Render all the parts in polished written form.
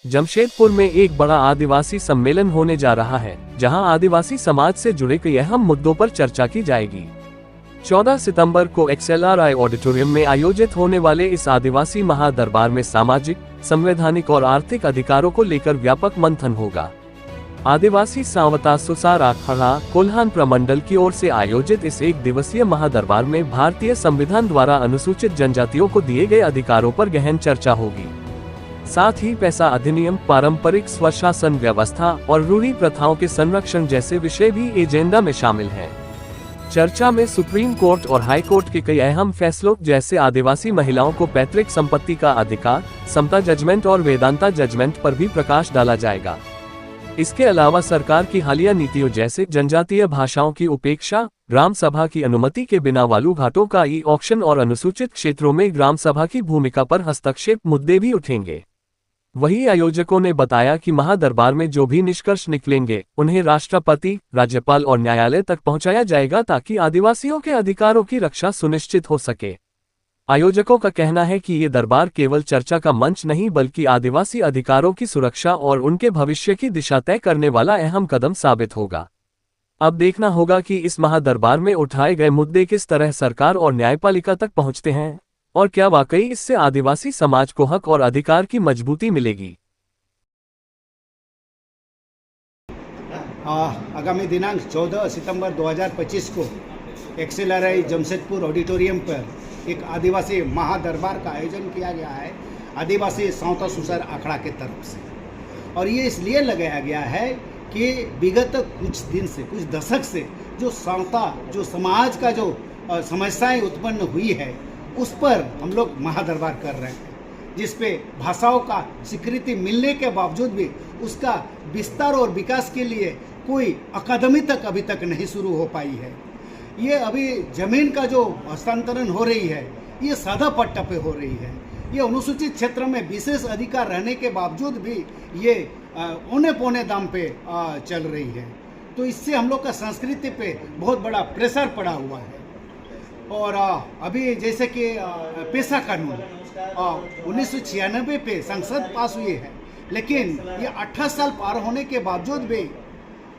जमशेदपुर में एक बड़ा आदिवासी सम्मेलन होने जा रहा है, जहां आदिवासी समाज से जुड़े कई अहम मुद्दों पर चर्चा की जाएगी। 14 सितंबर को XLRI ऑडिटोरियम में आयोजित होने वाले इस आदिवासी महादरबार में सामाजिक, संवैधानिक और आर्थिक अधिकारों को लेकर व्यापक मंथन होगा। आदिवासी सांवता सुसार अखाड़ा कोल्हान प्रमंडल की ओर से आयोजित इस एक दिवसीय महादरबार में भारतीय संविधान द्वारा अनुसूचित जनजातियों को दिए गए अधिकारों पर गहन चर्चा होगी। साथ ही पैसा अधिनियम, पारंपरिक स्वशासन व्यवस्था और रूढ़ी प्रथाओं के संरक्षण जैसे विषय भी एजेंडा में शामिल हैं। चर्चा में सुप्रीम कोर्ट और हाई कोर्ट के कई अहम फैसलों जैसे आदिवासी महिलाओं को पैतृक संपत्ति का अधिकार, समता जजमेंट और वेदांता जजमेंट पर भी प्रकाश डाला जाएगा। इसके अलावा सरकार की हालिया नीतियों जैसे जनजातीय भाषाओं की उपेक्षा, ग्राम सभा की अनुमति के बिना वालू घाटों का ई-ऑक्शन और अनुसूचित क्षेत्रों में ग्राम सभा की भूमिका पर हस्तक्षेप मुद्दे भी उठेंगे। वहीं आयोजकों ने बताया कि महादरबार में जो भी निष्कर्ष निकलेंगे, उन्हें राष्ट्रपति, राज्यपाल और न्यायालय तक पहुंचाया जाएगा ताकि आदिवासियों के अधिकारों की रक्षा सुनिश्चित हो सके। आयोजकों का कहना है कि ये दरबार केवल चर्चा का मंच नहीं बल्कि आदिवासी अधिकारों की सुरक्षा और उनके भविष्य की दिशा तय करने वाला अहम कदम साबित होगा। अब देखना होगा कि इस महादरबार में उठाए गए मुद्दे किस तरह सरकार और न्यायपालिका तक पहुंचते हैं और क्या वाकई इससे आदिवासी समाज को हक और अधिकार की मजबूती मिलेगी। आगामी दिनांक 14 सितंबर 2025 को XLRI जमशेदपुर ऑडिटोरियम पर एक आदिवासी महादरबार का आयोजन किया गया है आदिवासी सांवता सुसार अखाड़ा के तरफ से। और ये इसलिए लगाया गया है कि विगत कुछ दिन से, कुछ दशक से जो सांवता, जो समाज का जो समस्याएं उत्पन्न हुई है, उस पर हम लोग महादरबार कर रहे हैं, जिस पे भाषाओं का स्वीकृति मिलने के बावजूद भी उसका विस्तार और विकास के लिए कोई अकादमी तक अभी तक नहीं शुरू हो पाई है। ये अभी जमीन का जो हस्तांतरण हो रही है, ये सादा पट्टा पे हो रही है। ये अनुसूचित क्षेत्र में विशेष अधिकार रहने के बावजूद भी ये औने पौने दाम पे चल रही है। तो इससे हम लोग का संस्कृति पे बहुत बड़ा प्रेशर पड़ा हुआ है। और अभी जैसे कि पेशा कानून 1996 पे संसद पास हुई है, लेकिन ये 18 साल पार होने के बावजूद भी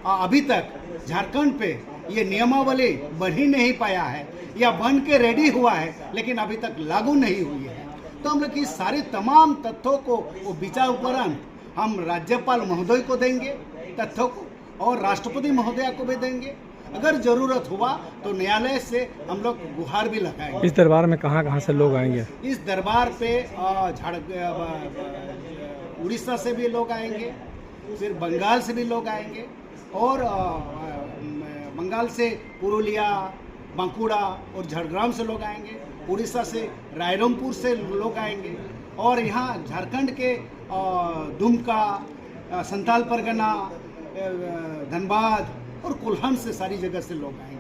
अभी तक झारखंड पे ये नियमावली बन ही नहीं पाया है, या बन के रेडी हुआ है लेकिन अभी तक लागू नहीं हुई है। तो हम लोग इस सारे तमाम तथ्यों को वो विचार उपरांत हम राज्यपाल महोदय को देंगे तथ्यों को, और राष्ट्रपति महोदया को भी देंगे। अगर जरूरत हुआ तो न्यायालय से हम लोग गुहार भी लगाएंगे। इस दरबार में कहाँ से लोग आएंगे? इस दरबार पे उड़ीसा से भी लोग आएंगे, फिर बंगाल से भी लोग आएंगे, और बंगाल से पुरुलिया, बांकुड़ा और झारग्राम से लोग आएंगे, उड़ीसा से रायरंगपुर से लोग आएंगे, और यहाँ झारखंड के दुमका, संथाल परगना, धनबाद और कोल्हान से सारी जगह से लोग आएंगे।